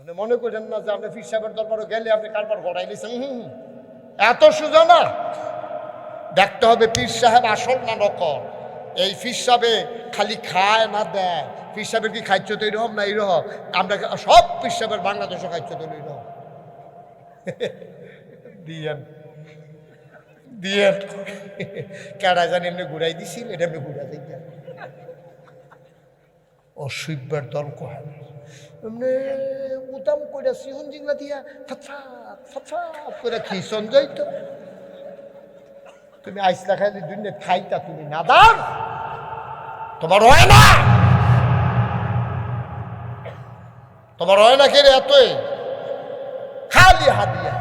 আপনি মনে করেন না যে আপনি পীর সাহেবের দরবারে গেলে আপনি কারবার গড়াই দিয়েছেন, এত সোজা না। দেখতে হবে পীর সাহেব আসল না নকল। এই পীর সাহেবে খালি খায় না দেয়। পীর সাহেবের কি খাইচ্ছ তো এইরকম না এইরকম? আমরা সব পীর সাহেবের বাংলাদেশে খাইচ্ছ তো এইরকম দিয়েন দিয়েন কেডা জানি এমনি ঘুরাই দিছি, এটা এমনি ঘুরা দিই অসুইবার দল কয় এমনি উদাম করে সিহন জিংলা দিয়া ফাৎফাত ফাৎফাত করে খিসন যাইতো। তুমি আইসলা খাইলে দুনিয়া খাইতা, তুমি নাদান, তোমার হয় না, তোমার হয় না কে রে এতই খালি হাদিয়া।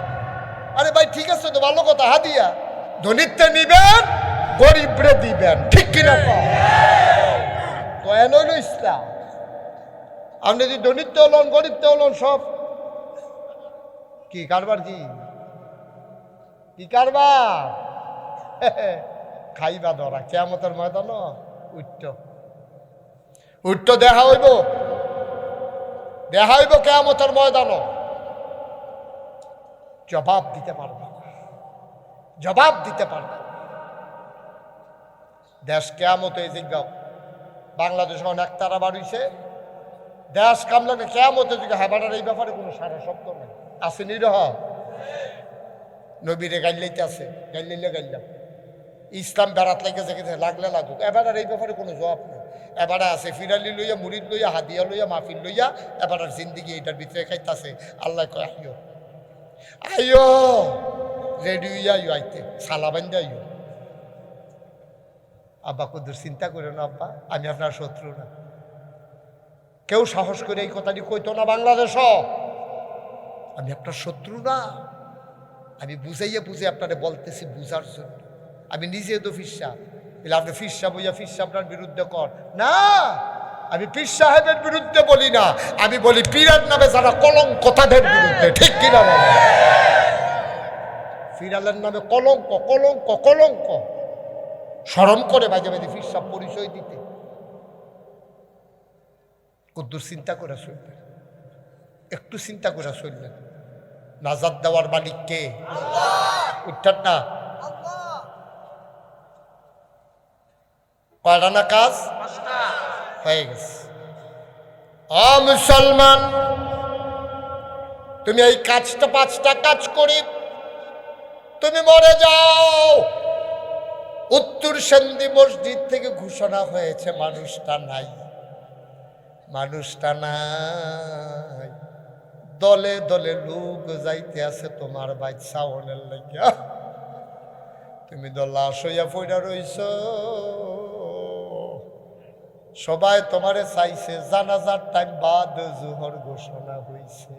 আরে ভাই ঠিক আছে তো ভালো কথা, হাদিয়া ধনিতে নিবেন গরিবরে দিবেন, ঠিক কিনা তো এন হইল ইসলাম। আপনি যদি ধনিতে হলন গরিবতে হলন সব কি কারবার, কি কারবার খাইবা ধরা কিয়ামতের ময়দান উঠত উঠত দেখা হইব কিয়ামতের ময়দান। জবাব দিতে পারবে, জবাব দিতে পারবে। দেশ কেয়ামত এই জিজ্ঞাও বাংলাদেশ অনেক তারা বাড়িছে, দেশ কামলাকে কেয়ামতে জিজ্ঞা হেবাটার এই ব্যাপারে কোনো সারা শব্দ নেই। আছে নিরহ নবীরে গাইলাইতে আছে, গাইলাইলে গাইলাম, ইসলাম বেড়াত লাগেছে লাগলে লাগুক, এবার আর এই ব্যাপারে কোনো জবাব নেই। এবারে আছে ফিরালি লইয়া, মুরিদ লইয়া, হাদিয়া লইয়া, মাহফিল লইয়া, এবার আর জিন্দিগি এইটার ভিতরে খাইতেছে। আল্লাহ কয় আইও আইও রেডি হইয়া আইও, আইতে সালা বান্ধে আইও। আব্বা কুদ্দুর চিন্তা করে না আব্বা, আমি আপনার শত্রু না। কেউ সাহস করে এই কথাটি কইতো না বাংলাদেশ, আমি আপনার শত্রু না। আমি বুঝাইয়া বুঝে আপনারে বলতেছি বুঝার জন্য। আমি নিজে তো ফিরসা বলে আপনি ফিরসা বইয়া ফিরসা আপনার বিরুদ্ধে কর না। আমি পীর সাহেবের বিরুদ্ধে বলি না, আমি বলি পীরের নামে যারা কলঙ্ক তাদের বিরুদ্ধে, ঠিক কিনা বলে? ফিরালের নামে কলঙ্ক কলঙ্ক কলঙ্ক। শরম করে মাঝে মাঝে পীর সাহেব পরিচয় দিতে। কুদ্দুর চিন্তা করে চলবেন, একটু চিন্তা করে চলবেন। নাজাত দেওয়ার মালিক কে? উত্তর না কয়টা না কাজ হয়ে গেছে। মুসলমান, তুমি এই কাজটা 5টা কাজ করি তুমি মরে যাও। উত্তর সেন্দি মসজিদ থেকে ঘোষণা হয়েছে মানুষটা নাই, মানুষটা নাই। দলে দলে লোক যাইতে আছে তোমার বাইক সাউনের লাগিয়া, তুমি তো লাশ হইয়া পড়া রইছ। সবাই তোমারে চাইছে, জানাজার টাইম বাদ জোহর ঘোষণা হইছে।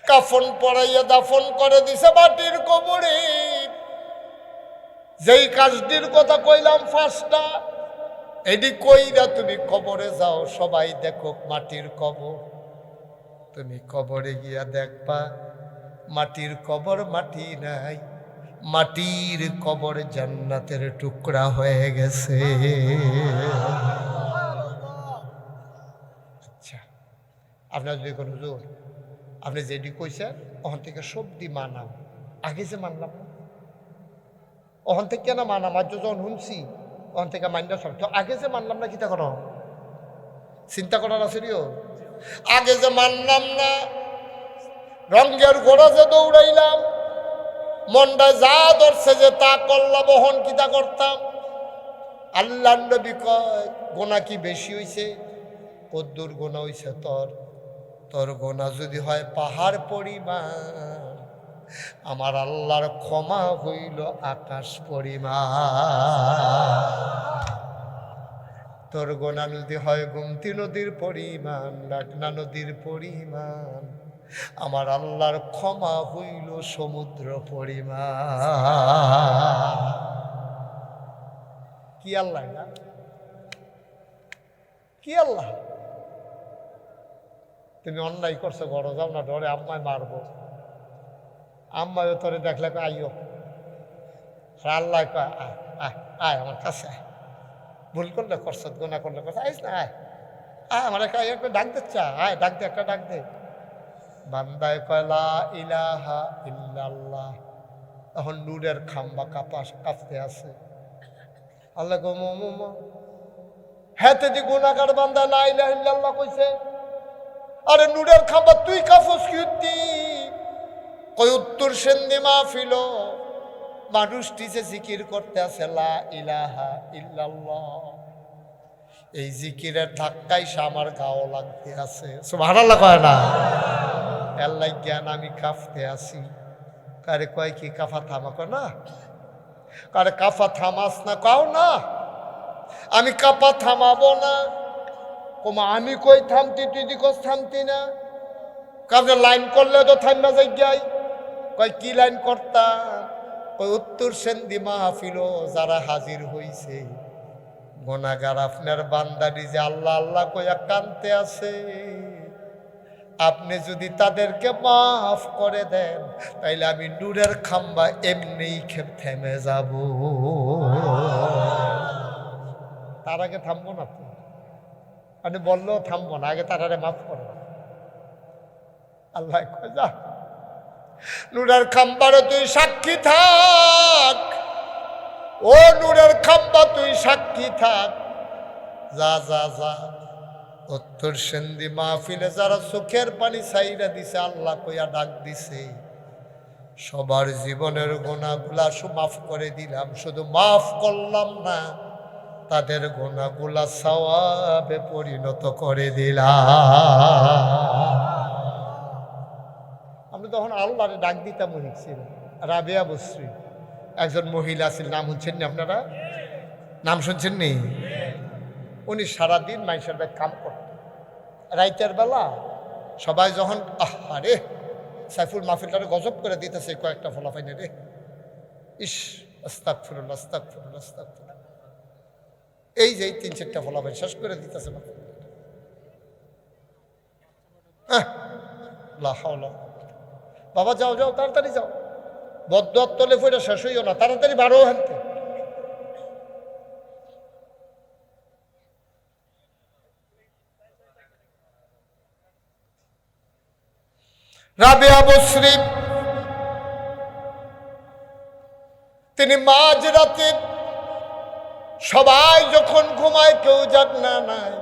কাফন পরাইয়া দাফন করে দিছে মাটির কবরে। যেই কাজটির কথা কইলাম 5টা, এডি কইরা তুমি কবরে যাও, সবাই দেখো মাটির কবর। তুমি কবরে গিয়া দেখবা মাটির কবর মাটি নাই, মাটির কবর জান্নাতের টুকরা হয়ে গেছে। আচ্ছা, আপনার যদি কোনো জোর আপনি যেটি কইছেন ওখান থেকে সবদি মানাম, আগে যে মানলাম না ওখান থেকে কেন মানাম, আজ যখন শুনছি ওখান থেকে মাইন্ডা সব তো আগে যে মানলাম না, কিতা করো চিন্তা করার আছে রিও। আগে যে মানলাম না, রঙ্গের ঘোড়া যে দৌড়াইলাম, মনটা যা ধরছে যে তা করলাম, বহন কিতা করতাম। আল্লাহ নবী কয় গোনা কি বেশি হইছে? কদ্দুর গোনা হইছে তোর? তোর গোনা যদি হয় পাহাড় পরিমাণ, আমার আল্লাহর ক্ষমা হইল আকাশ পরিমাণ। তোর গোনা যদি হয় গোমতী নদীর পরিমাণ, মেঘনা নদীর পরিমাণ, আমার আল্লাহর ক্ষমা হইল সমুদ্র পরিমাণ। কি আল্লাহ না, কি আল্লাহ? তুমি অন্যায় করছো, ঘরে যাও না, ডরে আম্মায় মারবো। আম্মায় তোরে দেখলে আইও, আল্লাহ কয় আয় আয় আয় আমার কাছে আয়। ভুল করলে করছ, গোনা করলে করছ, আইস না আয় আমার একটা ডাক দিচ্ছে, আয় ডাক দে, একটা ডাক দে। বান্দায় কয় লা ইলাহা ইল্লাল্লাহ। এখন নূরের খাম্বা কাঁপতে আছে। আল্লাহ গো মোমো হেতে যে গুনাহগার বান্দা লা ইলাহা ইল্লাল্লাহ কইছে, আরে নূরের খাম্বা তুই কাফস কিউতি কই উত্তর সেন্দি মাহফিল মানুষটি যে জিকির করতে আছে লা ইলাহা ইল্লাল্লাহ, এই জিকিরের ধাক্কায় আমার গাও লাগতে আছে। সুবহানাল্লাহ কয় না? আল্লাহ জ্ঞান আমি কাঁপতে আছি। কারে কয় কি কাফা থামা কয় না, কারে কাফা থামাস না কাও না, আমি কাপা থামাবো না। কমা আমি কই থামতি তুই দিকস থামতি না, কাজে লাইন করলে তো থামা যাই যাই। কয় কি লাইন করতাম, কই উত্তর সেন্দি মাহফিল যারা হাজির হইছে গুনাহগার আপনার বান্দাটি যে আল্লাহ আল্লাহ কইয়া কানতে আছে, আপনি যদি তাদেরকে মাফ করে দেন তাইলে আমি নূরের খাম্বা এমনিই থেমে যাব। তার আগে থামবো না তো, আমি বললেও থামবো না, আগে তারারে মাফ করো। আল্লাহ কয় যা নূরের খাম্বারে তুই সাক্ষী থাক, ও নূরের খাম্বা তুই সাক্ষী থাক, যা যা যা। উত্তর সেন্দি মাহফিলে যারা চোখের পানি ছাইরা দিছে আল্লাহ কইয়া ডাক দিছে, সবার জীবনের গুনাহগুলা মাফ করে দিলাম, শুধু মাফ করলাম না, তাদের গুনাহগুলা সওয়াবে পরিণত করে দিলাম। আমি তখন আল্লাহরে ডাক দিতাম শিখছিল। রাবেয়া বসরি একজন মহিলা ছিল, নাম শুনছেন নি আপনারা? নাম শুনছেন নি? উনি সারাদিন মানুষের ব্যাগ কাম করতেন। রাইতের বেলা সবাই যখন আরে সাইফুল মাহফিলটারে গজব করে দিতেছে কয়েকটা ফলাফাইনে রে, ইস আস্তাগফিরুল্লাহ আস্তাগফিরুল্লাহ আস্তাগফিরুল্লাহ, এই যে 3-4টা ফলাফাইন শেষ করে দিতেছে। বাবা যাও যাও তাড়াতাড়ি যাও, বদদোয়ার তলে ফইরা শেষ হইও না, তাড়াতাড়ি বারো হানতে। রাবেয়া বসরি তিনি মাঝরাতে সবাই যখন ঘুমায়, কেউ যাক না নাই,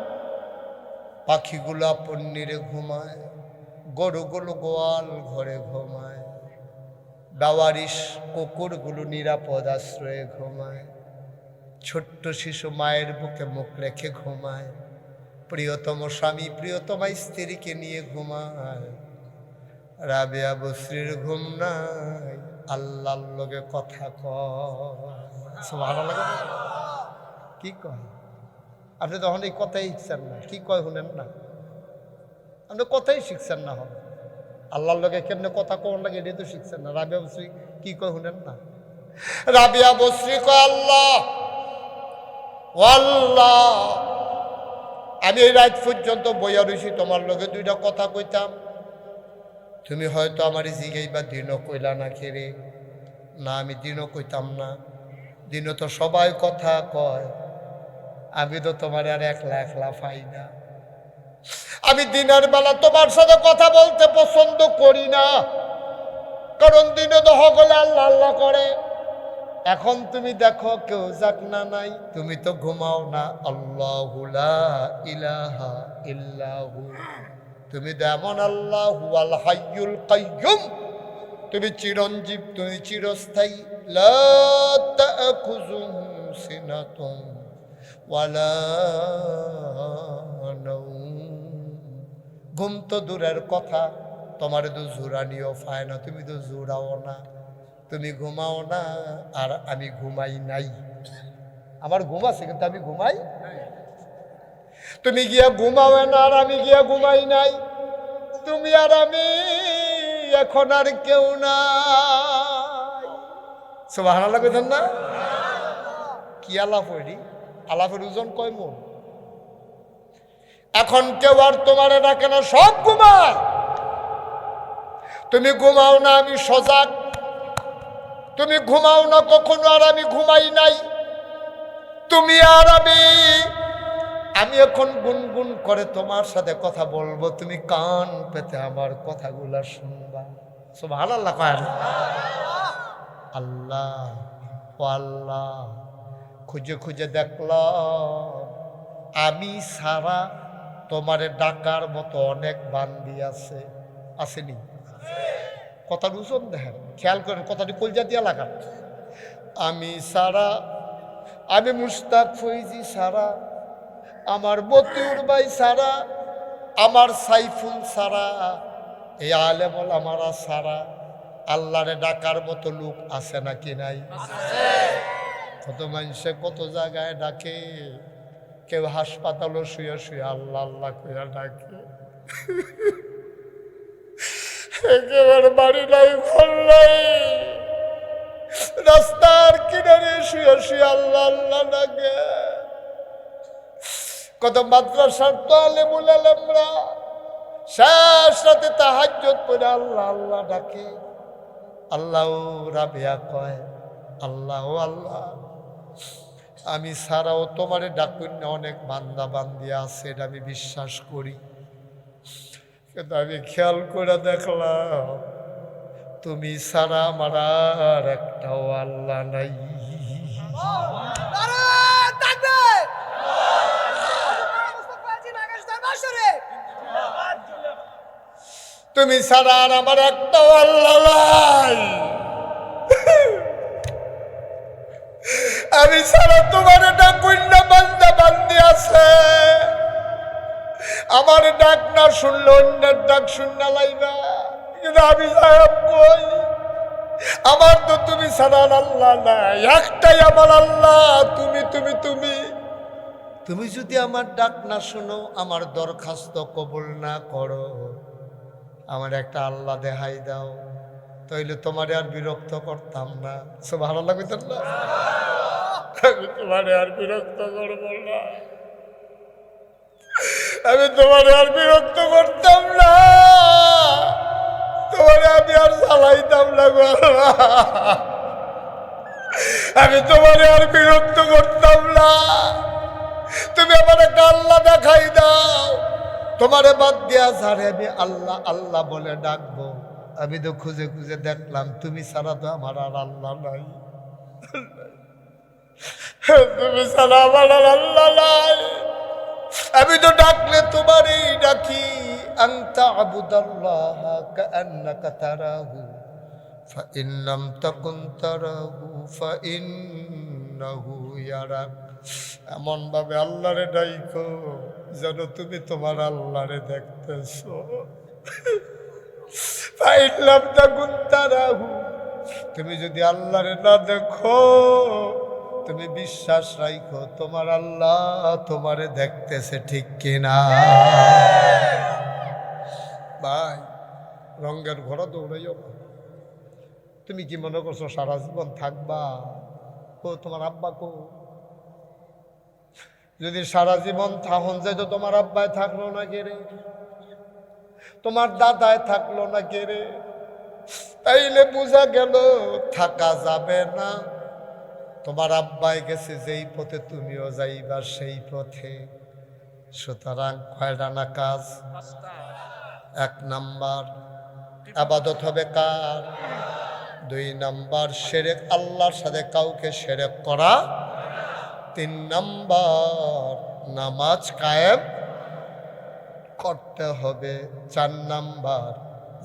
পাখিগুলা পন্নিরে ঘুমায়, গরুগুলো গোয়াল ঘরে ঘুমায়, বেওয়ারিশ কুকুরগুলো নিরাপদ আশ্রয়ে ঘুমায়, ছোট্ট শিশু মায়ের বুকে মুখ রেখে ঘুমায়, প্রিয়তম স্বামী প্রিয়তমা স্ত্রীকে নিয়ে ঘুমায়। রাবেয়া বসরির ঘুম নাই, আল্লাহর লগে কথা কয়। সুবহানাল্লাহ। কি কয়? আপনি তখন এই কথাই শিখছেন না, কি কয় শুনেন না, আপনি কথাই শিখছেন না। হবে আল্লাহর লগে কেমনে কথা কোন লাগে এটাই তো শিখছেন না। রাবেয়া বসরি কি কয় শুনেন না। রাবেয়া বসরি কয় আল্লাহ আল্লাহ, আমি এই রাত পর্যন্ত বইয়া রইছি তোমার লগে দুইটা কথা কইতাম, তুমি হয়তো আমার জিগাইবা দিনও কইলা না খেরে, না আমি দিনও কইতাম না, দিনও তো সবাই কথা কয়, আমি তো তোমার আর একলা একলা পাই না, আমি দিনের বেলা তোমার সাথে কথা বলতে পছন্দ করি না, কারণ দিনে তো সকলে আল্লাহ আল্লাহ করে। এখন তুমি দেখো কেউ যাক না নাই, তুমি তো ঘুমাও না, আল্লাহু লা ইলাহা ইল্লাহু, তুমি যেমন আল্লাহু আল হাইয়ুল কাইয়ুম, তুমি চিরঞ্জীব, তুমি চিরস্থায়ী, লা তাখুযুহু সিনাতুন ওয়ালা নাওম, ঘুম তো দূরের কথা, তোমার তো জোরানিও পায় না, তুমি তো জোরাও না, তুমি ঘুমাও না আর আমি ঘুমাই নাই। আমার ঘুম আছে কিন্তু আমি ঘুমাই, তুমি গিয়া ঘুমাও না আর আমি গিয়া ঘুমাই নাই, তুমি আর আমি এখন আর কেউ নাই। সুবহানাল্লাহ কইতেন না? কি আলাপ হইনি, আলাপের ওজন কয় মন। এখন কেউ আর তোমার ডাকে না, সব ঘুমায়, তুমি ঘুমাও না আমি সজাগ, তুমি ঘুমাও না কখনো আর আমি ঘুমাই নাই, তুমি আর আমি এখন গুনগুন করে তোমার সাথে কথা বলবো, তুমি কান পেতে আমার কথাগুলা শুনবা। সুবহানাল্লাহ কয় না? আল্লাহ ও আল্লাহ, খুঁজে খুঁজে দেখলাম আমি সারা তোমারে ডাকার মতো অনেক বান্দি আছে, আসেনি? কথা বুঝুন, দেখেন, খেয়াল করেন, কথাটি কলজা দিয়া লাগান। আমি সারা, আমি মুশতাক ফৈজি সারা, আমার মতিউর ভাই সারা, আমার সাইফুল সারা, এই আলেমল আমারা সারা আল্লাহরে ডাকার মতো লোক আছে নাকি নাই? কত মানুষে কত জায়গায় ডাকে, কেউ হাসপাতালও শুয়ে শুয়ে আল্লাহ আল্লাহ কইয়া ডাকে, একেবারে বাড়ি নাই ঘর নাই, রাস্তার কিনারে শুয়ে শুয়ে আল্লাহ আল্লাহ ডাকে। কত মাদ্রাসার তালেমুল আলেমরা শেষ রাতে তাহাজ্জুদ পড়ে আল্লাহ আল্লাহ ডাকে। আল্লাহ রাবিয়া কয়, আল্লাহ ও আল্লাহ, আমি ছাড়াও তোমারে ডাকুন না অনেক বান্দা বান্দি আছে, এটা আমি বিশ্বাস করি, কিন্তু আমি খেয়াল করে দেখলাম তুমি ছাড়া আমার আর একটাও আল্লাহ নাই। তুমি ছাড়া আর আমার একটাও আল্লাহ নাই। আমি ছাড়া তোমার ডাকুন না বান্দা বান্দি আছে, আমার ডাক না শুনলে অন্যের ডাক শুননা লাইবা, কিন্তু আমি সাহেব কই, আমার তো তুমি ছাড়া আল্লাহ নাই, একটাই আমার আল্লাহ, তুমি তুমি তুমি তুমি যদি আমার ডাক না শোনো, আমার দরখাস্ত কবুল না করো, আমার একটা আল্লাহ দেখাই দাও, তাইলে তোমারে আর বিরক্ত করতাম না। সব ভালো লাগতো না, আমি তোমারে আর বিরক্ত করবো না, আমি তোমারে আর বিরক্ত করতাম না, তোমারে আমি আর চালাইতাম না গো, আমি তোমারে আর বিরক্ত করতাম না, তুমি আমার একটা আল্লাহ দেখাই দাও, তোমারে বাদ দিয়া যারে আমি আল্লাহ আল্লাহ বলে ডাকবো। আমি তো খুঁজে খুঁজে দেখলাম তুমি ছাড়া তো আমার আর আল্লাহ নাই, তুমি ছাড়া আমার আর আল্লাহ নাই। আমি তো ডাকলে তোমারই ডাকি, আনতা আবুদাল্লাহ কাআন্নাকা তারাহু ফাইন লাম তাকুন তারাহু ফাইন্নাহু ইয়ারাক। এমন ভাবে আল্লাহরে ডাইকো যেন তুমি তোমার আল্লাহরে দেখতেছো। ফাইন লাম তাকুন তারাহু, তুমি যদি আল্লাহরে না দেখো, তুমি বিশ্বাস রাখো তোমার আল্লাহ তোমারে দেখতেছে, ঠিক কিনা? ভাই, রঙের ঘোড়া দৌড়াইও না। তুমি কি মনে করছো সারা জীবন থাকবা? ও তোমার আব্বা কো? যদি সারা জীবন থাকুন যায় তো তোমার আব্বায় থাকলো না কেরে, তোমার দাদায় থাকলো না কেরে, তাইলে বোঝা গেল থাকা যাবে না। তোমার আব্বাই গেছে যেই পথে তুমিও যাইবা সেই পথে। সুতরাং কয়টা না কাজ? 1 নাম্বার ইবাদত হবে কার? 2 নাম্বার শিরক, আল্লাহর সাথে কাউকে শিরক করা। 3 নাম্বার নামাজ কায়েম করতে হবে। 4 নাম্বার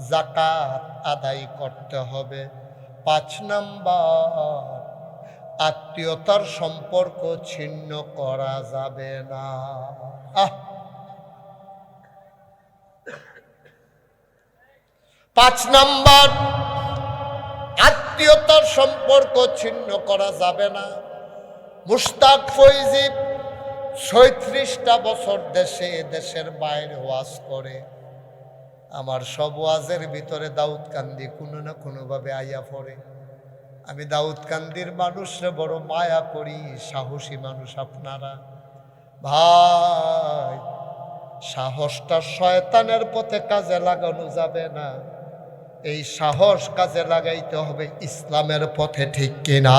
যাকাত আদায় করতে হবে। 5 নাম্বার আত্মীয়তার সম্পর্ক ছিন্ন করা যাবে না। 5 নাম্বার আত্মীয়তার সম্পর্ক ছিন্ন করা যাবে না। মুশতাক ফৈজি 36টা বছর দেশের বাইরে ওয়াজ করে। আমার সব ওয়াজের ভিতরে দাউদকান্দি কোনো না কোনোভাবে আইয়া পড়ে। আমি দাউদকান্দির মানুষরা বড় মায়া করি, সাহসী মানুষ আপনারা। ভাই, সাহসটা শয়তানের পথে কাজে লাগানো যাবে না, এই সাহস কাজে লাগাইতে হবে ইসলামের পথে, ঠিক কিনা?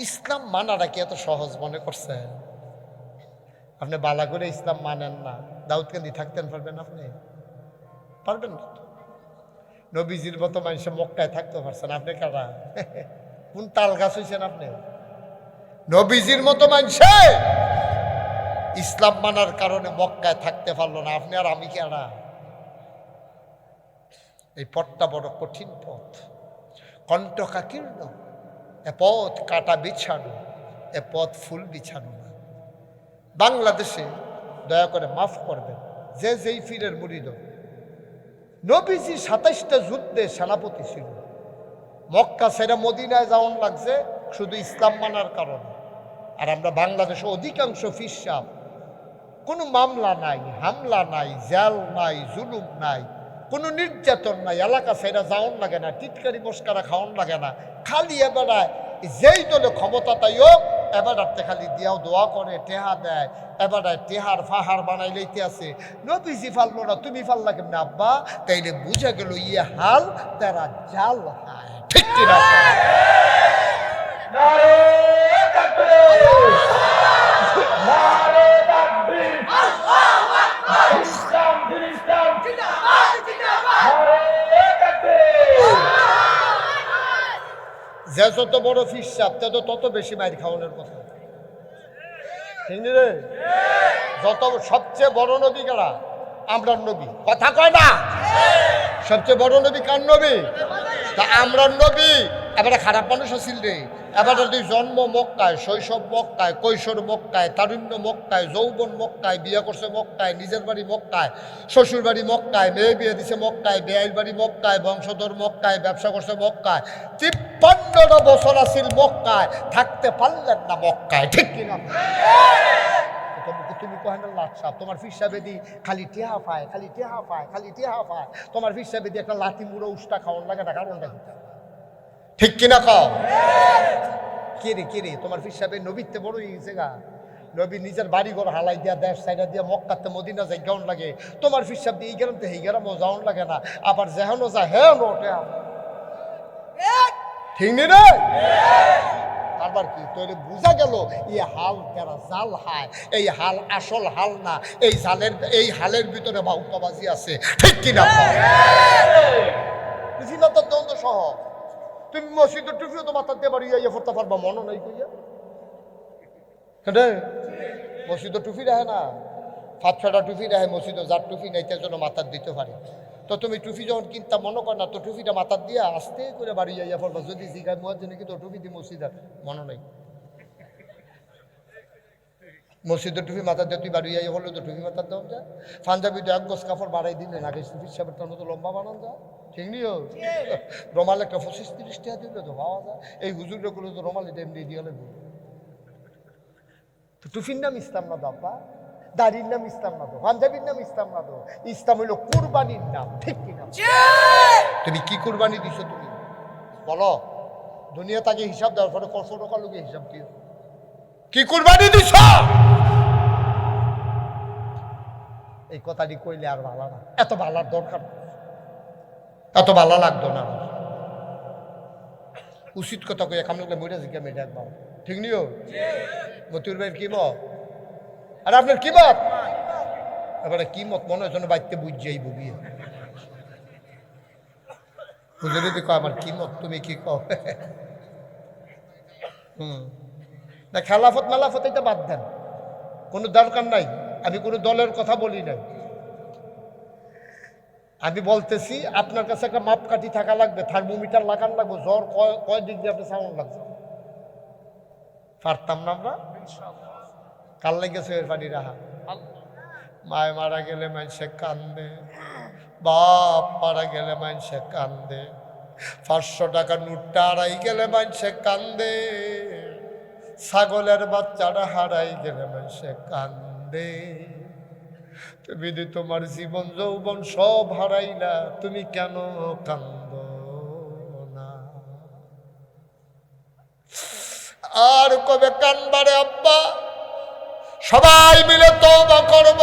ইসলাম মানাটা কি এত সহজ মনে করছেন? আপনি বালা করে ইসলাম মানেন না, দাউদকান্দি থাকতেন পারবেন? আপনি পারবেন না। নবীজির মতো মানুষ মক্কায় থাকতে পারছেন, আপনি কারা? কোন তাল গাছ হয়েছেন আপনি? নবীজির মতো মানুষে ইসলাম মানার কারণে মক্কায় থাকতে পারলো না, আপনি আর আমি কারা? এই পথটা বড় কঠিন পথ, কণ্টকাকীর্ণ। এ পথ কাটা বিছানো, এ পথ ফুল বিছানো না। বাংলাদেশে দয়া করে মাফ করবেন যে যেই ফিরের মুরিদ, নবীজি ২৭টা যুদ্ধে সেনাপতি ছিল। মক্কা ছেড়ে মদিনায় যাওয়ান লাগছে শুধু ইসলাম মানার কারণে। আর আমরা বাংলাদেশে অধিকাংশ ফির সাহেব, কোনো মামলা নাই, হামলা নাই, জেল নাই, জুলুম নাই, কোনো নির্যাতন নাই, এলাকা ছেড়ে যাওয়ান লাগে না, টিটকারি মস্কারা খাওয়ান লাগে না। খালি এবারায় যেই দলে ক্ষমতা তাই হোক, এবারতে খালি দিয়াও দোয়া করে, টেহা দেয়, এবারে টেহার ফাহার বানাই লইতে আছে। নবীজি ফাললো না, তুমি ফাল্লা কেমনে আব্বা? তাইলে বুঝা গেল ইয়ে হাল তারা জাল হায়। ঠিক কিনা? যে যত বড় ফিস সাপ তত বেশি মাইর খাওয়ানোর কথা, ঠিক রে? যত সবচেয়ে বড় নবী কারা? আমরার নবী। কথা কয় না? সবচেয়ে বড় নবী কার নবী? তা আমরার নবী। এবারে খারাপ মানুষ আছিল রে। এবারে তুই জন্ম মক্কায়, শৈশব মক্কায়, কৈশোর মক্কায়, তারুণ্য মক্কায়, যৌবন মক্কায়, বিয়ে করছে মক্কায়, নিজের বাড়ি মক্কায়, শ্বশুর বাড়ি মক্কায়, মেয়ে বিয়ে দিছে মক্কায়, বেয়ের বাড়ি মক্কায়, বংশধর মক্কায়, ব্যবসা করছে মক্কায়, ৫৩টা বছর আছিল মক্কায়, থাকতে পারলেন না মক্কায়। ঠিক কিনা? তুমি কহেন লাচ্ছা, তোমার ফিরসাবেদি খালি টেহা পায়, খালি টেহা পায়, খালি টেহা পায়। তোমার ফিরসাবেদি একটা লাঠি মুড়ো উষ্টা খাওয়ার লাগে না, কারণটা কি? ঠিক কিনা কও? কে রে তোমার ফিরসাবে নবীতে বড় হয়ে গেছে গা। নবী নিজের বাড়ি ঘর হালাই দিয়া, দেশ সাইডা দিয়া মক্কাতে মদিনা যাই গাউন লাগে। তোমার ফিরসাব দিয়ে এই গ্রামতে এই গ্রামও যাওয়ান লাগে না, আবার যেহেনো যা হ্যাঁ টেহা। ঠিক নি রে? আবার কি তৈরি বুঝা গেল এই হাল কেরা জাল হায়, এই হাল আসল হাল না, এই হালের ভিতরে বাহুকাবাজি আছে। ঠিক কিনা? তো দ্বন্দ্ব সহ তুমি মসজিদের টুপিও তো মাথা দিয়ে বাড়ি ইয়ে করতে পারবা, মনে নাই কইয়া? হ্যাঁ, মসজিদের টুপি রাখে না, ৫-৬টা টুপি রাখে মসজিদে, যার টুপি নেই তার জন্য মাথার দিতে পারে। তো তুমি টুপি যখন কিনতা মনে কর না, তো টুপিটা মাথার দিয়ে আস্তে করে বাড়ি ইয়া পড়বা। যদি জিগায় মুয়াজ্জিন কি তো টুপি দি মসজিদার, মনে নাই? মসজিদের টুপি মাথার দিয়ে তুই বাড়ি ইয়া বললো তো টুপি মাথার দেওয়া যায়। পাঞ্জাবি তো এক গোছ কাপড় বাড়াই দিলেন, আগে সাহেবের মতো লম্বা বানান যায়। ঠিক নি? রোমাল একটা ২৫-৩০ টাকা দিলে তো পাওয়া যায়। এই হুজুরগুলো তো রোমাল এটা এমনি দিয়ে লাগবে। তো টুপির নাম ইসলাম না দাব্বা, দাড়ির নাম ইসলাম না দো, পাঞ্জাবির নাম ইসলাম না দো। ইসলাম হইল কুরবানির নাম। ঠিক কিনা? তুমি কি কুরবানি দিছো? তুমি বলো, দুনিয়া তাকে হিসাব দেওয়ার পরে কত টাকা লোকে হিসাব দিও, কি কুরবানি দিছ? এই কথাটি কইলে আর ভালো না, এত ভালার দরকার, এত ভালো লাগতো না। উচিত কথা কইয়া কামলে বইটা জিজ্ঞা মেয়ে একবার। ঠিক নিও? মতিউর ভাইয়ের কি মত? আর আপনার কি মত? এবারে কি মত মনে হয় যেন বাইতে বুঝিয়াই বুঝিয়ে বুঝে যদি কয় আমার কি মত, তুমি কি কও? না খেলাফত মেলাফত এটা বাদ দেন, কোনো দরকার নাই। আমি কোনো দলের কথা বলি নাই। আমি বলতেছি আপনার কাছে একটা মাপকাঠি থাকা লাগবে, থার্মোমিটার লাগান লাগবে, জ্বর কয় ডিগ্রি আপনি সাউন্ড লাগছে। পারতাম না আমরা? কাল লেগেছে এর পানি রাহা। মায় মারা গেলে মানুষে কান্দে, বাপ মারা গেলে মানুষে কান্দে, ৫০০ টাকা নোটটা হারাই গেলে মানুষে কান্দে, ছাগলের বাচ্চাটা হারাই গেলে মানুষে কান্দে। তুমি যদি তোমার জীবন যৌবন সব হারাইলা, তুমি কেন কান্দ না? আর কবে কানবারে আব্বা? সবাই মিলে তওবা করব,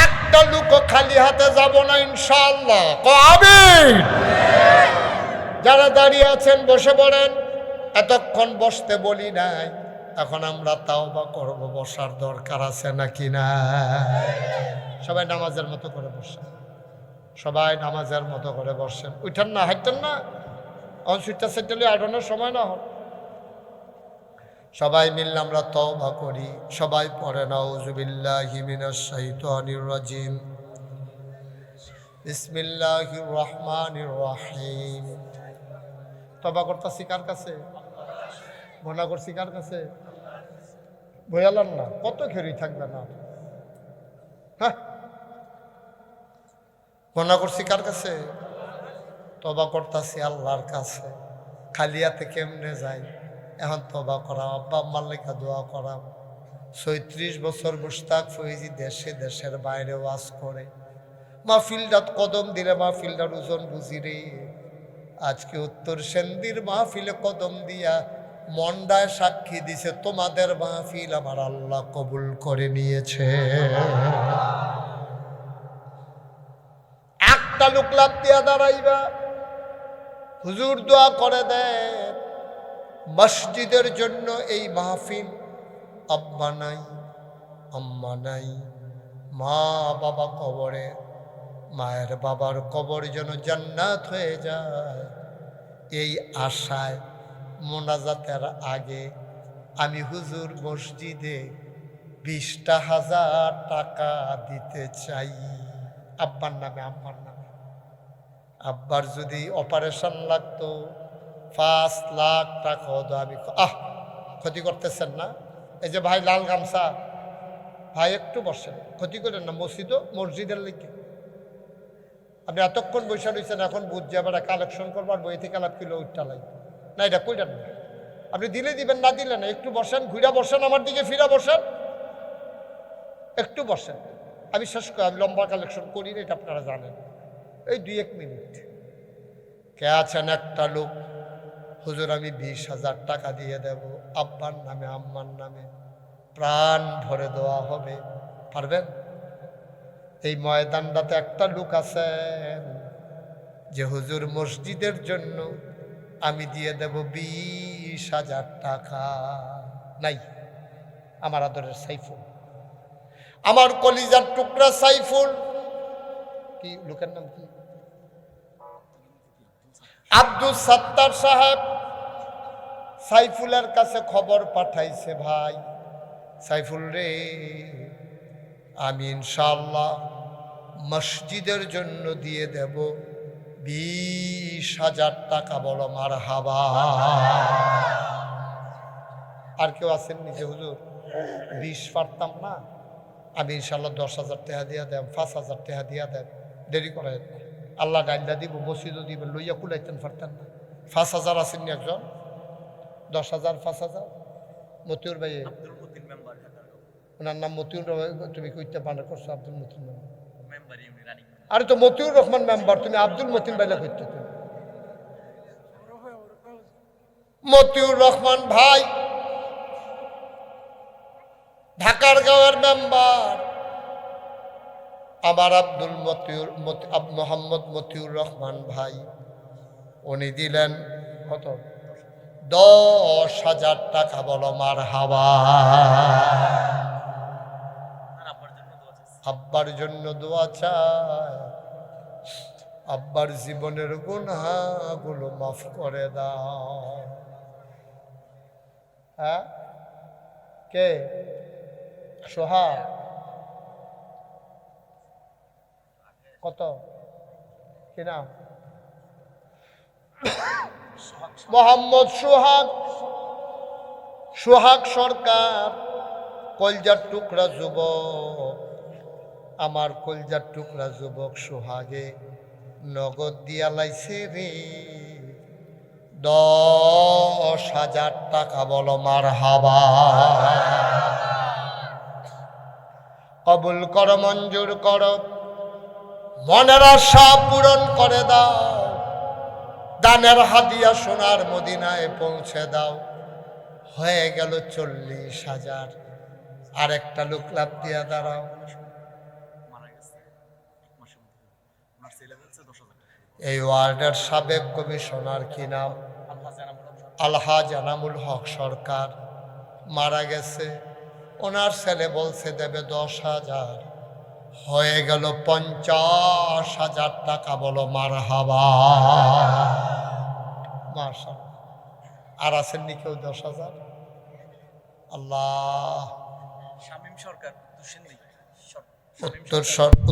একটা লুকো খালি হাতে যাব না ইনশাআল্লাহ। আমিন। যারা দাঁড়িয়ে আছেন বসে পড়েন। এতক্ষণ বসতে বলি নাই, এখন আমরা তাওবা করব, বসার দরকার আছে নাকি না? সবাই নামাজের মতো করে বসেন, সবাই নামাজের মতো করে বসেন, উঠেন না, হাঁটতেন না, এখন সুইটটা সেটেলে আটানোর সময় না হল। সবাই মিললে আমরা তওবা করি, সবাই পড়ে নাউযু বিল্লাহি মিনাশ শাইতানির রাজিম, বিসমিল্লাহির রহমানির রহিম। তওবা করতেছি কার কাছে? গুনাহ করছি কার কাছে? বয়ালান না, কত খেরি থাকবে না? হ্যাঁ, গুনাহ করছি কার কাছে? তওবা করতেছি আল্লাহর কাছে। খালি হাতে কেমনে যাই? এখন তওবা করা, আব্বা আম্মার লেখা দোয়া করা। ৩৬ বছর মুশতাক ফৈজি দেশে দেশের বাইরে ওয়াজ করে, মাহফিলটাত কদম দিলে মাহফিলটার ওজন বুঝি রে। আজকে উত্তর সেন্দির মাহফিলে কদম দিয়া মন্ডায় সাক্ষী দিছে তোমাদের মাহফিল আমার আল্লাহ কবুল করে নিয়েছে। একটা লোক লাভ দিয়া দাঁড়াইবা, হুজুর দোয়া করে দেন মসজিদের জন্য এই মাহফিল। আব্বা নাই, আম্মা নাই, মা বাবা কবরে, মায়ের বাবার কবর যেন জান্নাত হয়ে যায়, এই আশায় মোনাজাতের আগে আমি হুজুর মসজিদে 20,000 টাকা দিতে চাই আব্বার নামে, আম্মার নামে। আব্বার যদি অপারেশন লাগতো 5 লাখ টাকা হতো। আমি ক্ষতি করতেছেন না? এই যে ভাই লাল গামছা, ভাই একটু বসেন, ক্ষতি করেন না, মসজিদের লিখে আপনি এতক্ষণ বৈশা রয়েছেন, এখন বুঝছে আবার কালেকশন করবার বই থেকে লাভ কিলো উঠটা লাগবে না, এটা কইলেন না। আপনি দিলে দিবেন, না দিলে না, একটু বসেন, ঘুরা বসেন, আমার দিকে ফিরা বসেন, একটু বসেন। আমি শেষ করি, আমি লম্বা কালেকশন করি না, এটা আপনারা জানেন। এই 2-1 মিনিট কে আছেন? একটা লোক, হুজুর আমি 20,000 টাকা দিয়ে দেব, আব্বার নামে আম্মার নামে, প্রাণ ভরে দেওয়া হবে, পারবেন? এই ময়দানটাতে একটা লোক আছেন যে হুজুর মসজিদের জন্য আমি দিয়ে দেব 20,000 টাকা? নাই? আমার আদরের সাইফুল, আমার কলিজার টুকরা সাইফুল, কি লোকের নাম কি? আব্দুল সাত্তার সাহেব সাইফুলের কাছে খবর পাঠাইছে, ভাই সাইফুল রে, আমি ইনশাআল্লাহ মসজিদের জন্য দিয়ে দেব 20,000 টাকা। বলো মারহাবা। আর কেউ আছেন নিজে? হুজুর 20 পারতাম না, আমি ইনশাআল্লাহ 10,000 টাকা দিয়া দেব, 5,000 টাকা দিয়া দেব, দেরি করে আল্লাহ ডাইলা দিব, মসজিদও দিবেন, লইয়া কুলাইতেন পারতেন না। 5,000 আসেননি একজন? 10,000, 5,000? মতিউর ভাই, ওনার নাম মতিউর, তুমি কইতে বানা করছো আব্দুল মতিন মেম্বার। আরে তো মতিউর রহমান মেম্বার, তুমি আব্দুল মতিন ভাইলা কইতে। তুমি মতিউর রহমান ভাই ঢাকার গাঁওয়ের মেম্বার, আমার আব্দুল মোহাম্মদ মতিউর রহমান ভাই, উনি দিলেন কত? 10,000 টাকা। বলো মারহাবা। আব্বার জন্য দোয়া চায়, আব্বার জীবনের গুনাহগুলো মাফ করে দাও। হ্যাঁ, কে? সোহা কত? কি নাম? মোহাম্মদ সোহাগ, সোহাগ সরকার, কলজার টুকরা যুবক, আমার কলজার টুকরা যুবক সোহাগে নগদ দিয়া লাইছে রে 10,000 টাকা। বলো মারহাবা। কবুল করো, মঞ্জুর করো, মনের আশা পূরণ করে দাও, দানের হাদিয়া সোনার মদিনায় পৌঁছে দাও। হয়ে গেল 40,000। আর একটা লোক লাভ দিয়া দাঁড়াও। এই ওয়ার্ডের সাবেক কমিশনার কি নাম? আলহাজ এনামুল হক সরকার মারা গেছে। ওনার ছেলে বলছে দেবে 10,000, হয়ে গেল 50,000 টাকা। বলো মারহাবা। মাশাআল্লাহ। আর আছেননি কেউ 10,000? আল্লাহ। শামীম সরকার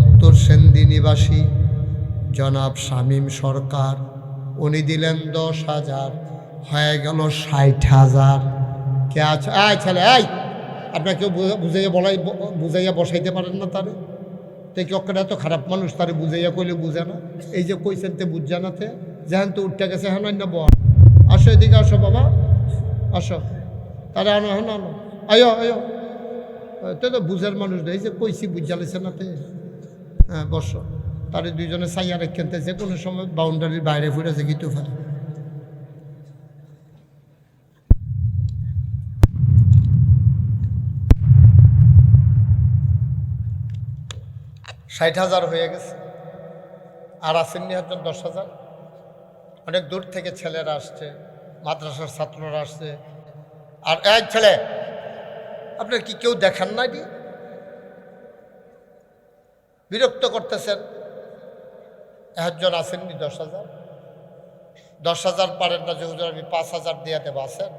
উত্তর সেন্দি নিবাসী জনাব শামীম সরকার, উনি দিলেন 10,000, হয়ে গেল 60,000। কে আছে? ছেলে, আপনার কেউ বুঝাইয়া বসাইতে পারেন না তারে? তো কি অক্ষরে এত খারাপ মানুষ, তারে বুঝাইয়া কইলে বুঝে না? এই যে কইছেন তে বুঝ জানাতে, যেহেন তো উঠতে গেছে হ্যাঁ না বল। আসো এদিকে আসো বাবা, আসো। তারে আনো, হ্যাঁ আনো, আয়ো আয়ো। তো বুঝার মানুষ নেই, যে কইছি বুঝ জ্বালিছে না তে। হ্যাঁ বসো। তারে দুইজনে সাইয়া রেখেনতে যে কোনো সময় বাউন্ডারির বাইরে ফুটেছে কিন্তু ফেলে। 60,000 হয়ে গেছে। আর আসেননি একজন 10,000। অনেক দূর থেকে ছেলেরা আসছে, মাদ্রাসার ছাত্ররা আসছে। আর এক ছেলে, আপনার কি কেউ দেখান না? বিরক্ত করতেছেন। একজন আসেননি 10,000। 10,000 পারেন না যে হুজুর আমি 5,000 দিয়ে দেবো, আছেন?